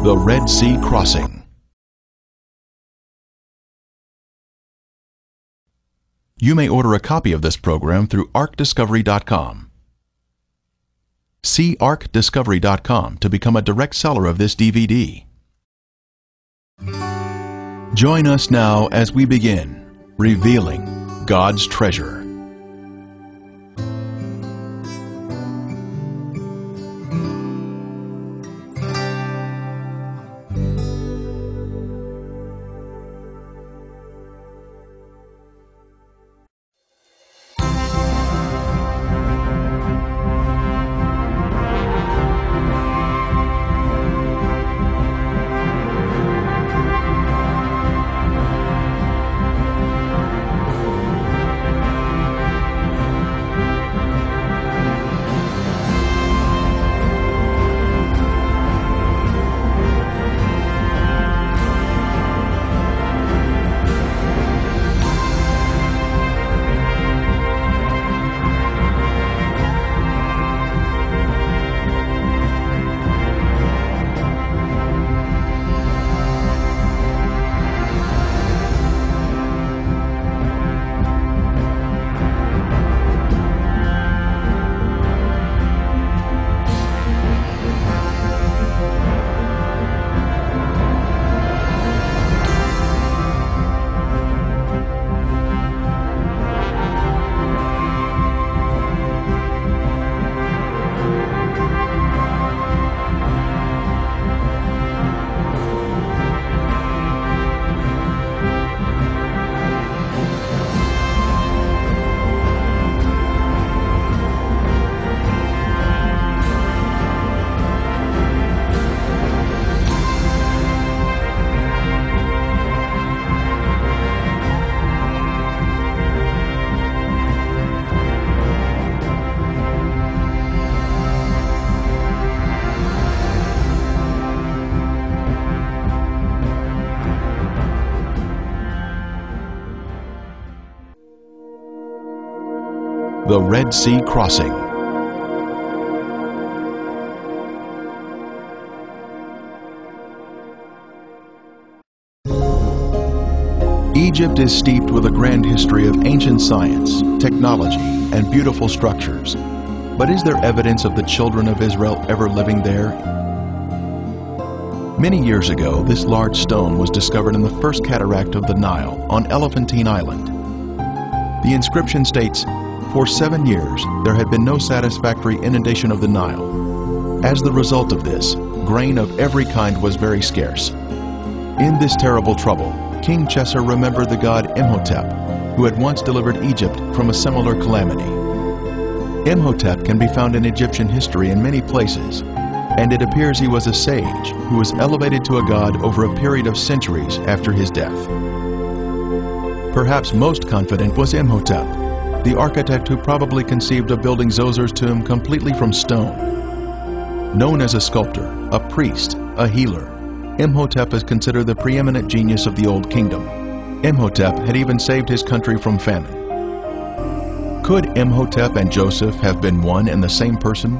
The Red Sea Crossing. You may order a copy of this program through arcdiscovery.com. See arcdiscovery.com to become a direct seller of this DVD. Join us now as we begin revealing God's treasure. The Red Sea Crossing. Egypt is steeped with a grand history of ancient science, technology, and beautiful structures. But is there evidence of the children of Israel ever living there? Many years ago, this large stone was discovered in the first cataract of the Nile on Elephantine Island. The inscription states, "For 7 years, there had been no satisfactory inundation of the Nile. As the result of this, grain of every kind was very scarce. In this terrible trouble, King Chesser remembered the god Imhotep, who had once delivered Egypt from a similar calamity." Imhotep can be found in Egyptian history in many places, and it appears he was a sage who was elevated to a god over a period of centuries after his death. Perhaps most confident was Imhotep, the architect who probably conceived of building Zozer's tomb completely from stone. Known as a sculptor, a priest, a healer, Imhotep is considered the preeminent genius of the Old Kingdom. Imhotep had even saved his country from famine. Could Imhotep and Joseph have been one and the same person?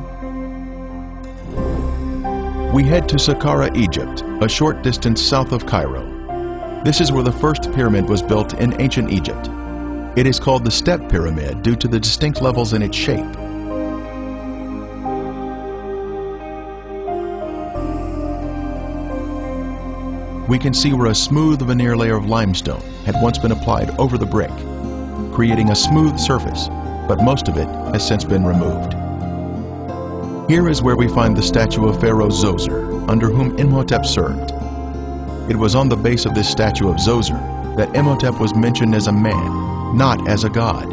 We head to Saqqara, Egypt, a short distance south of Cairo. This is where the first pyramid was built in ancient Egypt. It is called the Step Pyramid due to the distinct levels in its shape. We can see where a smooth veneer layer of limestone had once been applied over the brick, creating a smooth surface, but most of it has since been removed. Here is where we find the statue of Pharaoh Zoser, under whom Imhotep served. It was on the base of this statue of Zoser that Imhotep was mentioned as a man, not as a god.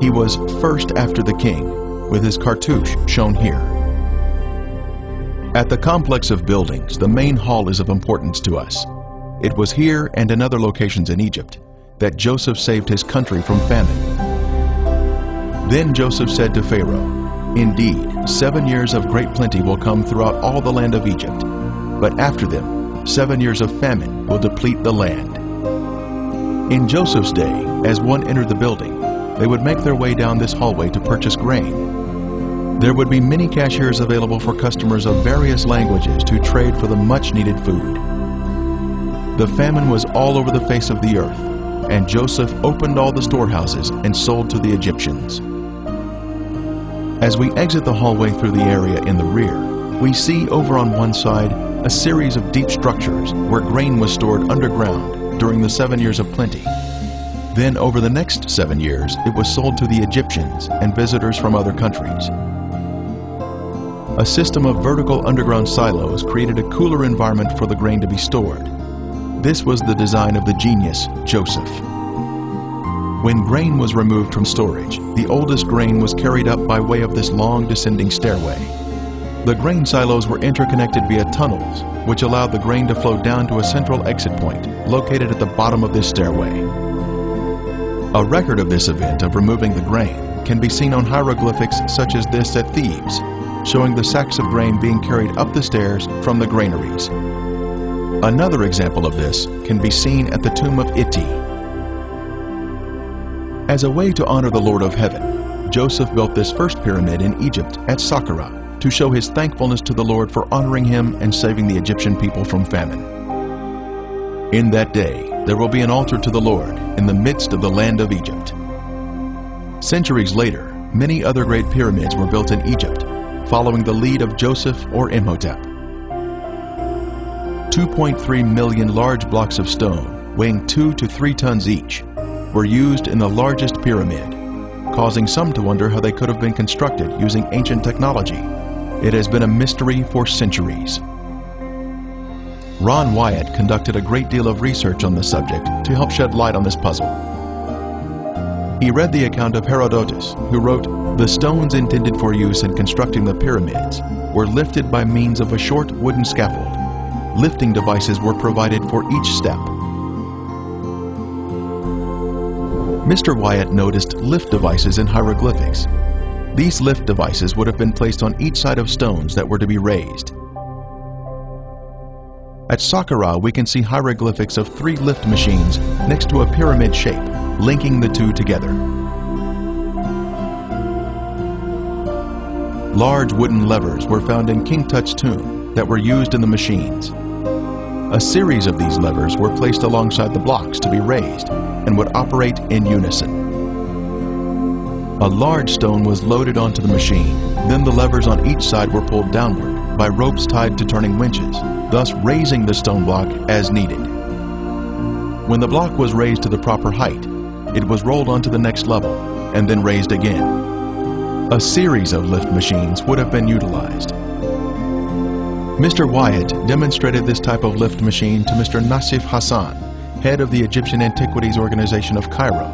He was first after the king, with his cartouche shown here. At the complex of buildings, the main hall is of importance to us. It was here and in other locations in Egypt that Joseph saved his country from famine. Then Joseph said to Pharaoh, "Indeed, 7 years of great plenty will come throughout all the land of Egypt, but after them 7 years of famine will deplete the land." In Joseph's day, as one entered the building, they would make their way down this hallway to purchase grain. There would be many cashiers available for customers of various languages to trade for the much-needed food. The famine was all over the face of the earth, and Joseph opened all the storehouses and sold to the Egyptians. As we exit the hallway through the area in the rear, we see over on one side a series of deep structures where grain was stored underground during the 7 years of plenty. Then over the next 7 years, it was sold to the Egyptians and visitors from other countries. A system of vertical underground silos created a cooler environment for the grain to be stored. This was the design of the genius, Joseph. When grain was removed from storage, the oldest grain was carried up by way of this long descending stairway. The grain silos were interconnected via tunnels, which allowed the grain to flow down to a central exit point located at the bottom of this stairway. A record of this event of removing the grain can be seen on hieroglyphics such as this at Thebes, showing the sacks of grain being carried up the stairs from the granaries. Another example of this can be seen at the tomb of Iti. As a way to honor the Lord of Heaven, Joseph built this first pyramid in Egypt at Saqqara to show his thankfulness to the Lord for honoring him and saving the Egyptian people from famine. In that day, there will be an altar to the Lord in the midst of the land of Egypt. Centuries later, many other great pyramids were built in Egypt, following the lead of Joseph or Imhotep. 2.3 million large blocks of stone, weighing 2 to 3 tons each, were used in the largest pyramid, causing some to wonder how they could have been constructed using ancient technology. It has been a mystery for centuries. Ron Wyatt conducted a great deal of research on the subject to help shed light on this puzzle. He read the account of Herodotus, who wrote, "The stones intended for use in constructing the pyramids were lifted by means of a short wooden scaffold. Lifting devices were provided for each step." Mr. Wyatt noticed lift devices in hieroglyphics. These lift devices would have been placed on each side of stones that were to be raised. At Saqqara, we can see hieroglyphics of 3 lift machines next to a pyramid shape, linking the two together. Large wooden levers were found in King Tut's tomb that were used in the machines. A series of these levers were placed alongside the blocks to be raised and would operate in unison. A large stone was loaded onto the machine, then the levers on each side were pulled downward by ropes tied to turning winches, thus raising the stone block as needed. When the block was raised to the proper height, it was rolled onto the next level and then raised again. A series of lift machines would have been utilized. Mr. Wyatt demonstrated this type of lift machine to Mr. Nassif Hassan, head of the Egyptian Antiquities Organization of Cairo.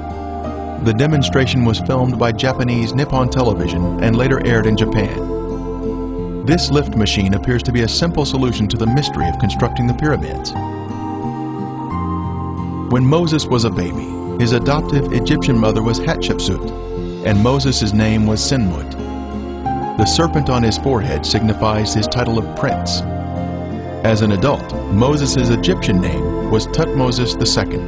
The demonstration was filmed by Japanese Nippon Television and later aired in Japan. This lift machine appears to be a simple solution to the mystery of constructing the pyramids. When Moses was a baby, his adoptive Egyptian mother was Hatshepsut, and Moses' name was Senmut. The serpent on his forehead signifies his title of prince. As an adult, Moses' Egyptian name was Tutmosis II.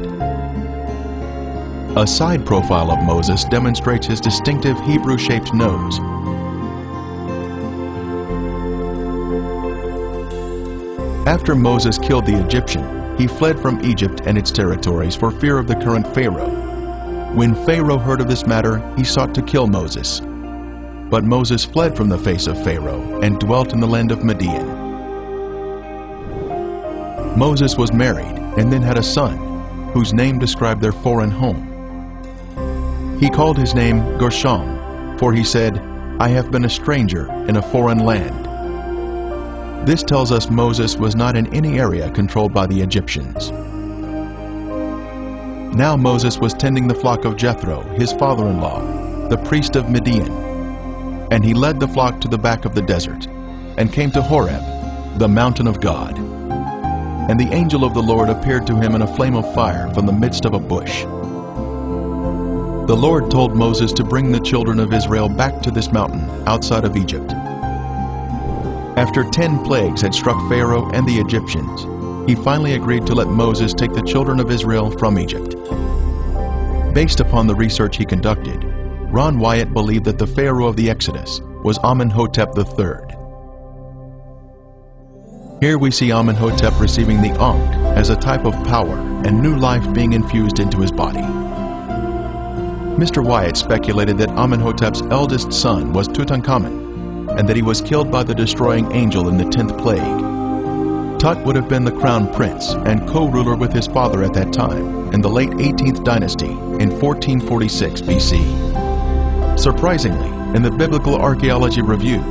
A side profile of Moses demonstrates his distinctive Hebrew-shaped nose. After Moses killed the Egyptian, he fled from Egypt and its territories for fear of the current Pharaoh. When Pharaoh heard of this matter, he sought to kill Moses. But Moses fled from the face of Pharaoh and dwelt in the land of Midian. Moses was married and then had a son, whose name described their foreign home. He called his name Gershom, for he said, "I have been a stranger in a foreign land." This tells us Moses was not in any area controlled by the Egyptians. Now Moses was tending the flock of Jethro, his father-in-law, the priest of Midian. And he led the flock to the back of the desert, and came to Horeb, the mountain of God. And the angel of the Lord appeared to him in a flame of fire from the midst of a bush. The Lord told Moses to bring the children of Israel back to this mountain outside of Egypt. After 10 plagues had struck Pharaoh and the Egyptians, he finally agreed to let Moses take the children of Israel from Egypt. Based upon the research he conducted, Ron Wyatt believed that the Pharaoh of the Exodus was Amenhotep III. Here we see Amenhotep receiving the Ankh as a type of power and new life being infused into his body. Mr. Wyatt speculated that Amenhotep's eldest son was Tutankhamun, and that he was killed by the destroying angel in the 10th plague. Tut would have been the crown prince and co-ruler with his father at that time, in the late 18th dynasty in 1446 BC. Surprisingly, in the Biblical Archaeology Review,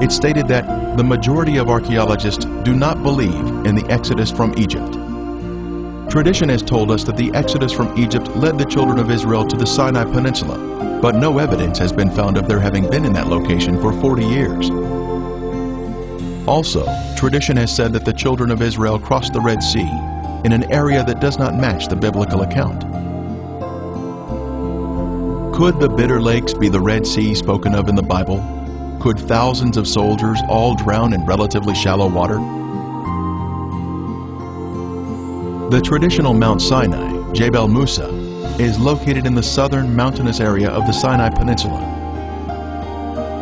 it stated that the majority of archaeologists do not believe in the Exodus from Egypt. Tradition has told us that the Exodus from Egypt led the children of Israel to the Sinai Peninsula, but no evidence has been found of their having been in that location for 40 years. Also, tradition has said that the children of Israel crossed the Red Sea in an area that does not match the biblical account. Could the bitter lakes be the Red Sea spoken of in the Bible? Could thousands of soldiers all drown in relatively shallow water? The traditional Mount Sinai, Jebel Musa, is located in the southern mountainous area of the Sinai Peninsula.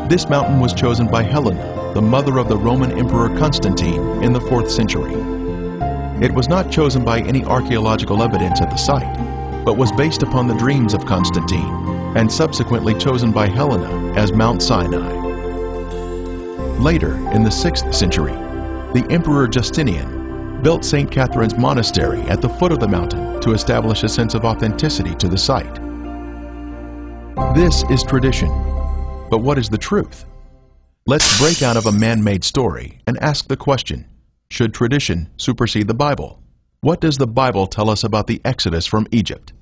This mountain was chosen by Helena, the mother of the Roman Emperor Constantine, in the 4th century. It was not chosen by any archaeological evidence at the site, but was based upon the dreams of Constantine, and subsequently chosen by Helena as Mount Sinai. Later, in the 6th century, the Emperor Justinian built St. Catherine's Monastery at the foot of the mountain to establish a sense of authenticity to the site. This is tradition, but what is the truth? Let's break out of a man-made story and ask the question, should tradition supersede the Bible? What does the Bible tell us about the Exodus from Egypt?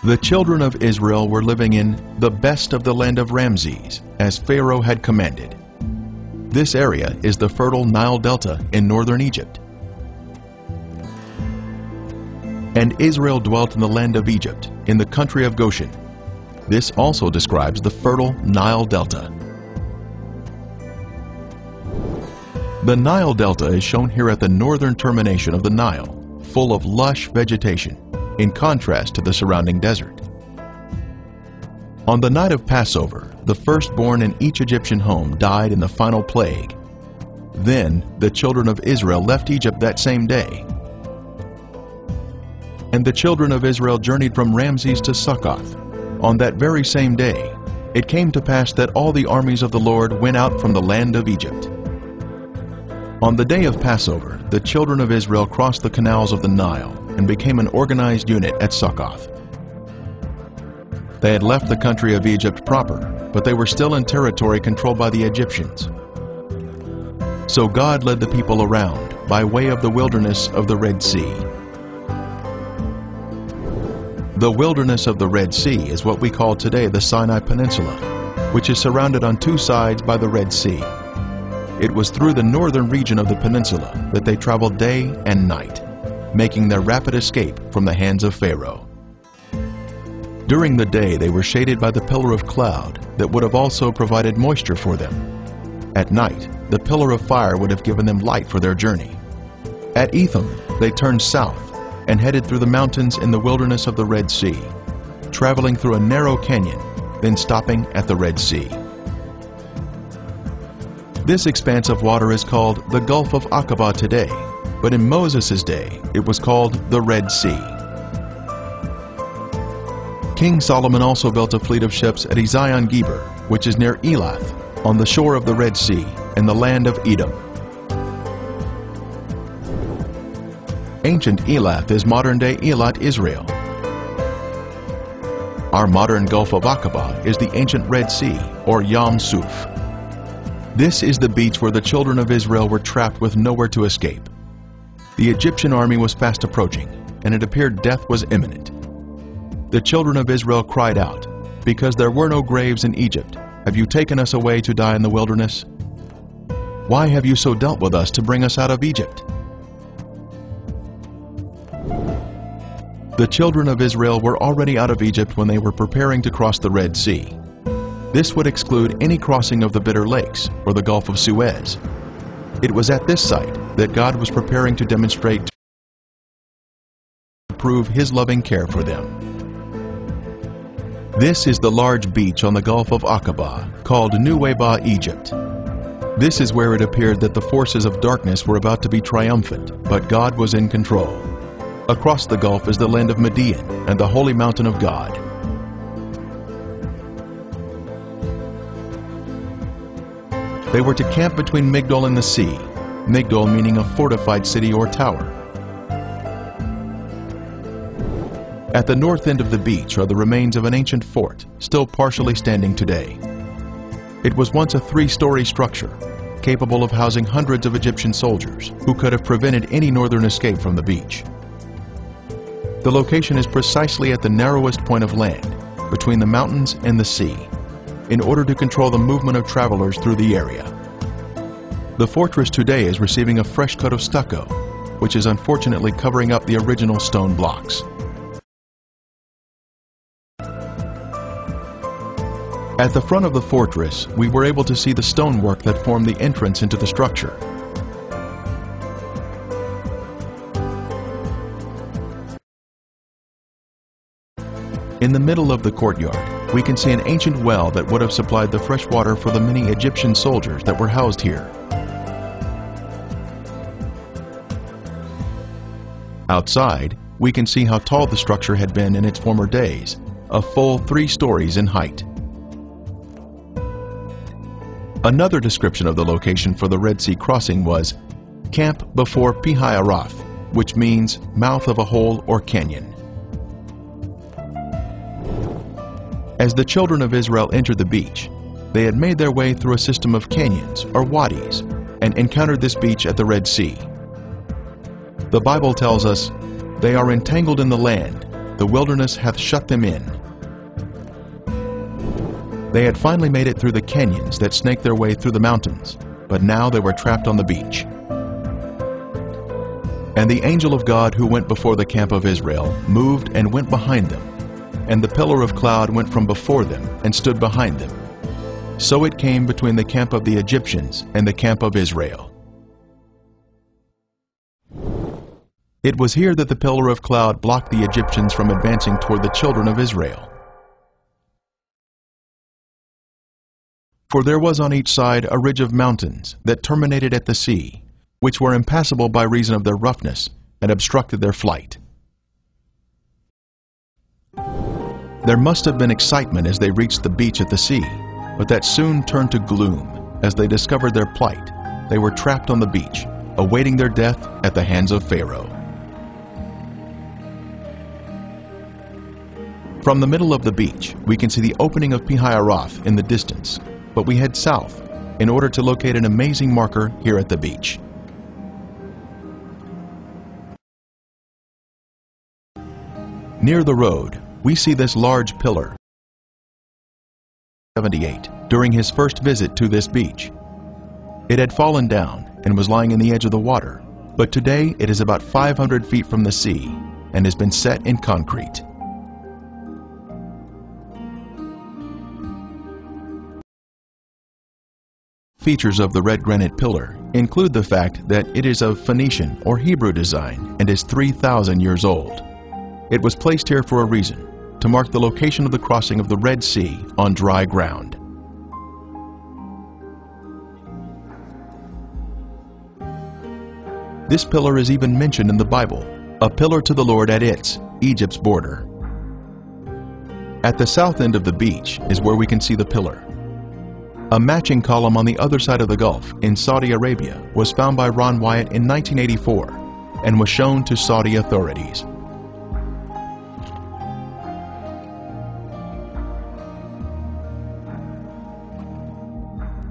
The children of Israel were living in the best of the land of Ramses, as Pharaoh had commanded. This area is the fertile Nile Delta in northern Egypt. And Israel dwelt in the land of Egypt, in the country of Goshen. This also describes the fertile Nile Delta. The Nile Delta is shown here at the northern termination of the Nile, full of lush vegetation, in contrast to the surrounding desert. On the night of Passover, the firstborn in each Egyptian home died in the final plague. Then the children of Israel left Egypt that same day. And the children of Israel journeyed from Ramses to Succoth. On that very same day, it came to pass that all the armies of the Lord went out from the land of Egypt. On the day of Passover, the children of Israel crossed the canals of the Nile and became an organized unit at Succoth. They had left the country of Egypt proper, but they were still in territory controlled by the Egyptians. So God led the people around by way of the wilderness of the Red Sea. The wilderness of the Red Sea is what we call today the Sinai Peninsula, which is surrounded on two sides by the Red Sea. It was through the northern region of the peninsula that they traveled day and night, making their rapid escape from the hands of Pharaoh. During the day they were shaded by the pillar of cloud that would have also provided moisture for them. At night, the pillar of fire would have given them light for their journey. At Etham, they turned south and headed through the mountains in the wilderness of the Red Sea, traveling through a narrow canyon, then stopping at the Red Sea. This expanse of water is called the Gulf of Aqaba today, but in Moses' day it was called the Red Sea. King Solomon also built a fleet of ships at Ezion-Geber, which is near Elath, on the shore of the Red Sea, in the land of Edom. Ancient Elath is modern-day Eilat, Israel. Our modern Gulf of Aqaba is the ancient Red Sea, or Yam Suf. This is the beach where the children of Israel were trapped with nowhere to escape. The Egyptian army was fast approaching, and it appeared death was imminent. The children of Israel cried out, "Because there were no graves in Egypt, have you taken us away to die in the wilderness? Why have you so dealt with us to bring us out of Egypt?" The children of Israel were already out of Egypt when they were preparing to cross the Red Sea. This would exclude any crossing of the Bitter Lakes or the Gulf of Suez. It was at this site that God was preparing to demonstrate to prove His loving care for them. This is the large beach on the Gulf of Aqaba, called Nuweiba, Egypt. This is where it appeared that the forces of darkness were about to be triumphant, but God was in control. Across the Gulf is the land of Midian and the holy mountain of God. They were to camp between Migdol and the sea, Migdol meaning a fortified city or tower. At the north end of the beach are the remains of an ancient fort, still partially standing today. It was once a 3-story structure, capable of housing hundreds of Egyptian soldiers who could have prevented any northern escape from the beach. The location is precisely at the narrowest point of land, between the mountains and the sea, in order to control the movement of travelers through the area. The fortress today is receiving a fresh coat of stucco, which is unfortunately covering up the original stone blocks. At the front of the fortress, we were able to see the stonework that formed the entrance into the structure. In the middle of the courtyard, we can see an ancient well that would have supplied the fresh water for the many Egyptian soldiers that were housed here. Outside, we can see how tall the structure had been in its former days, a full 3 stories in height. Another description of the location for the Red Sea crossing was Camp before Pi-Hahiroth, which means mouth of a hole or canyon. As the children of Israel entered the beach, they had made their way through a system of canyons or wadis and encountered this beach at the Red Sea. The Bible tells us, "They are entangled in the land, the wilderness hath shut them in." They had finally made it through the canyons that snake their way through the mountains, but now they were trapped on the beach. And the angel of God who went before the camp of Israel moved and went behind them, and the pillar of cloud went from before them and stood behind them. So it came between the camp of the Egyptians and the camp of Israel. It was here that the pillar of cloud blocked the Egyptians from advancing toward the children of Israel. For there was on each side a ridge of mountains that terminated at the sea, which were impassable by reason of their roughness, and obstructed their flight. There must have been excitement as they reached the beach at the sea, but that soon turned to gloom as they discovered their plight. They were trapped on the beach, awaiting their death at the hands of Pharaoh. From the middle of the beach, we can see the opening of Pi-Hahiroth in the distance, but we head south in order to locate an amazing marker here at the beach. Near the road, we see this large pillar. 78 during his first visit to this beach. It had fallen down and was lying in the edge of the water, but today it is about 500 feet from the sea and has been set in concrete. Features of the red granite pillar include the fact that it is of Phoenician or Hebrew design and is 3,000 years old. It was placed here for a reason, to mark the location of the crossing of the Red Sea on dry ground. This pillar is even mentioned in the Bible, a pillar to the Lord at its, Egypt's border. At the south end of the beach is where we can see the pillar. A matching column on the other side of the Gulf in Saudi Arabia was found by Ron Wyatt in 1984 and was shown to Saudi authorities.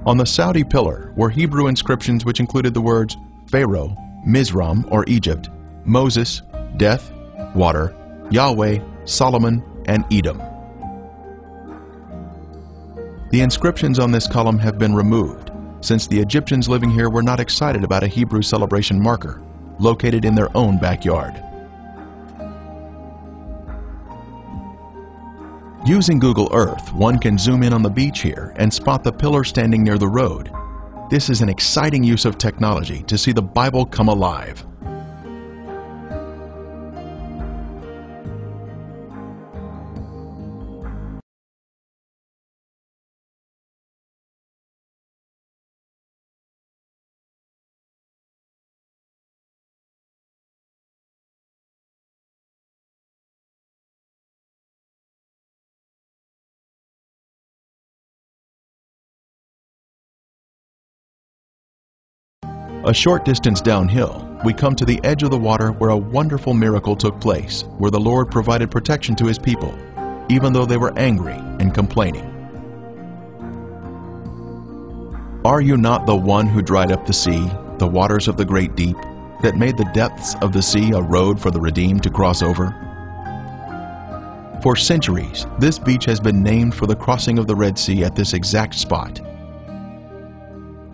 On the Saudi pillar were Hebrew inscriptions which included the words Pharaoh, Mizraim or Egypt, Moses, death, water, Yahweh, Solomon, and Edom. The inscriptions on this column have been removed, since the Egyptians living here were not excited about a Hebrew celebration marker, located in their own backyard. Using Google Earth, one can zoom in on the beach here and spot the pillar standing near the road. This is an exciting use of technology to see the Bible come alive. A short distance downhill, we come to the edge of the water where a wonderful miracle took place, where the Lord provided protection to His people, even though they were angry and complaining. Are you not the one who dried up the sea, the waters of the great deep, that made the depths of the sea a road for the redeemed to cross over? For centuries, this beach has been named for the crossing of the Red Sea at this exact spot.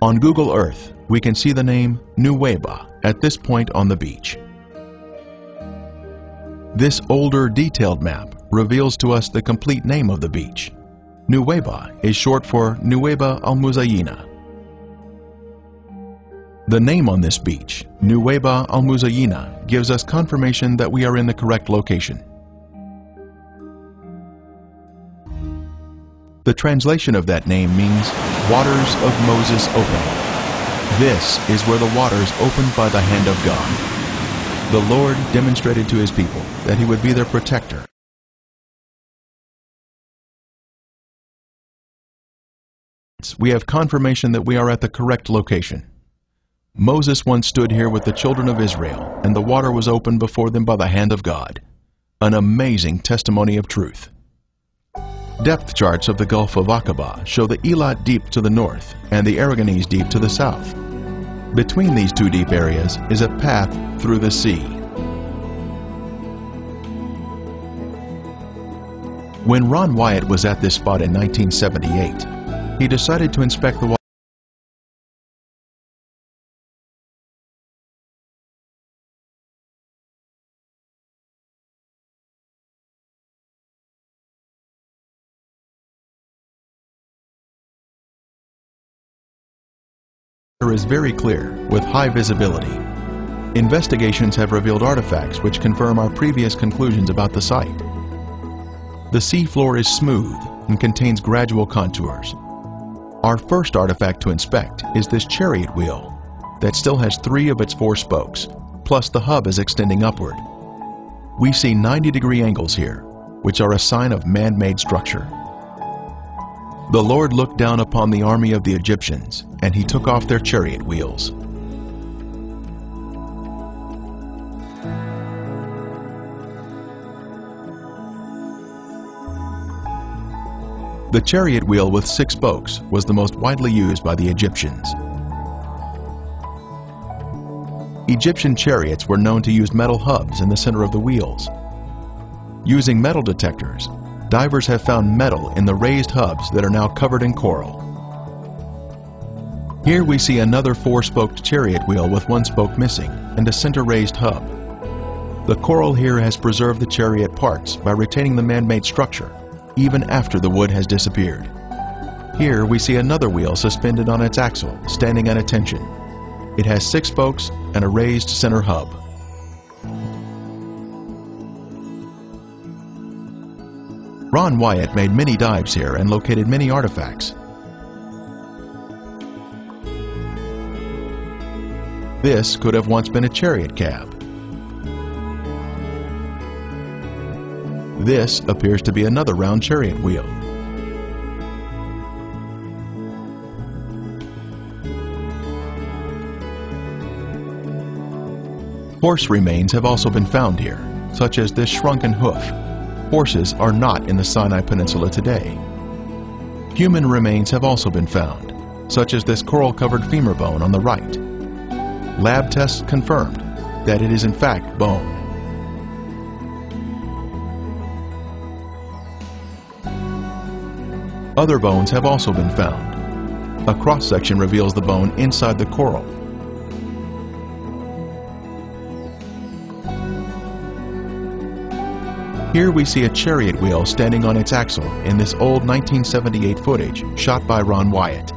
On Google Earth, we can see the name Nuweiba at this point on the beach. This older, detailed map reveals to us the complete name of the beach. Nuweiba is short for Nuweiba al-Muzayina. The name on this beach, Nuweiba al-Muzayina, gives us confirmation that we are in the correct location. The translation of that name means waters of Moses opening. This is where the waters opened by the hand of God. The Lord demonstrated to His people that He would be their protector. We have confirmation that we are at the correct location. Moses once stood here with the children of Israel, and the water was opened before them by the hand of God. An amazing testimony of truth. Depth charts of the Gulf of Aqaba show the Eilat Deep to the north and the Aragonese Deep to the south. Between these two deep areas is a path through the sea. When Ron Wyatt was at this spot in 1978, he decided to inspect the water. Is very clear, with high visibility. Investigations have revealed artifacts which confirm our previous conclusions about the site. The seafloor is smooth and contains gradual contours. Our first artifact to inspect is this chariot wheel that still has 3 of its 4 spokes, plus the hub is extending upward. We see 90-degree angles here, which are a sign of man-made structure. The Lord looked down upon the army of the Egyptians, and He took off their chariot wheels. The chariot wheel with 6 spokes was the most widely used by the Egyptians. Egyptian chariots were known to use metal hubs in the center of the wheels. Using metal detectors, divers have found metal in the raised hubs that are now covered in coral. Here we see another 4-spoked chariot wheel with 1 spoke missing and a center raised hub. The coral here has preserved the chariot parts by retaining the man-made structure, even after the wood has disappeared. Here we see another wheel suspended on its axle, standing at attention. It has 6 spokes and a raised center hub. Ron Wyatt made many dives here and located many artifacts. This could have once been a chariot cab. This appears to be another round chariot wheel. Horse remains have also been found here, such as this shrunken hoof. Horses are not in the Sinai Peninsula today. Human remains have also been found, such as this coral-covered femur bone on the right. Lab tests confirmed that it is in fact bone. Other bones have also been found. A cross-section reveals the bone inside the coral. Here we see a chariot wheel standing on its axle in this old 1978 footage shot by Ron Wyatt.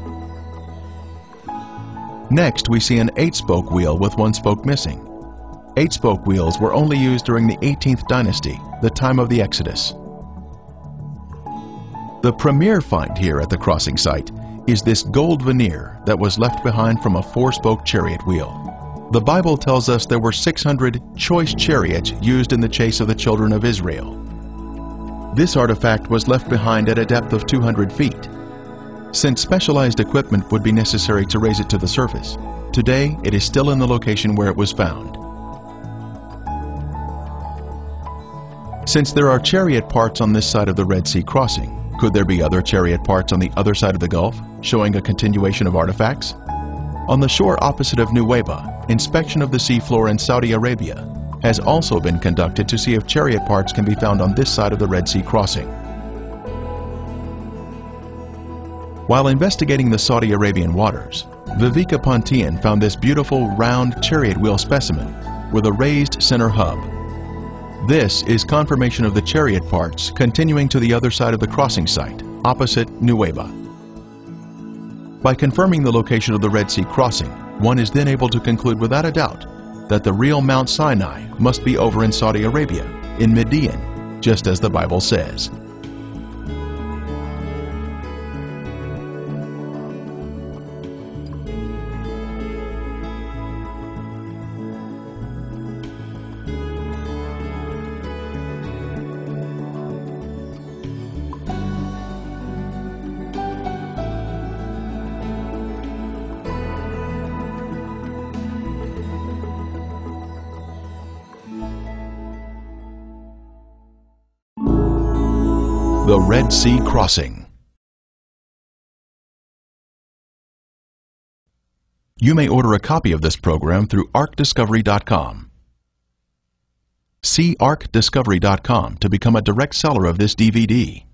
Next, we see an 8-spoke wheel with 1 spoke missing. 8-spoke wheels were only used during the 18th dynasty, the time of the Exodus. The premier find here at the crossing site is this gold veneer that was left behind from a 4-spoke chariot wheel. The Bible tells us there were 600 choice chariots used in the chase of the children of Israel. This artifact was left behind at a depth of 200 feet. Since specialized equipment would be necessary to raise it to the surface, Today, it is still in the location where it was found. Since there are chariot parts on this side of the Red Sea crossing, could there be other chariot parts on the other side of the Gulf, showing a continuation of artifacts? On the shore opposite of Nuweiba, inspection of the seafloor in Saudi Arabia has also been conducted to see if chariot parts can be found on this side of the Red Sea crossing. While investigating the Saudi Arabian waters, Viveka Pontian found this beautiful round chariot wheel specimen with a raised center hub. This is confirmation of the chariot parts continuing to the other side of the crossing site, opposite Nuweiba. By confirming the location of the Red Sea crossing, one is then able to conclude without a doubt that the real Mount Sinai must be over in Saudi Arabia, in Midian, just as the Bible says. The Red Sea Crossing. You may order a copy of this program through arcdiscovery.com. See arcdiscovery.com to become a direct seller of this DVD.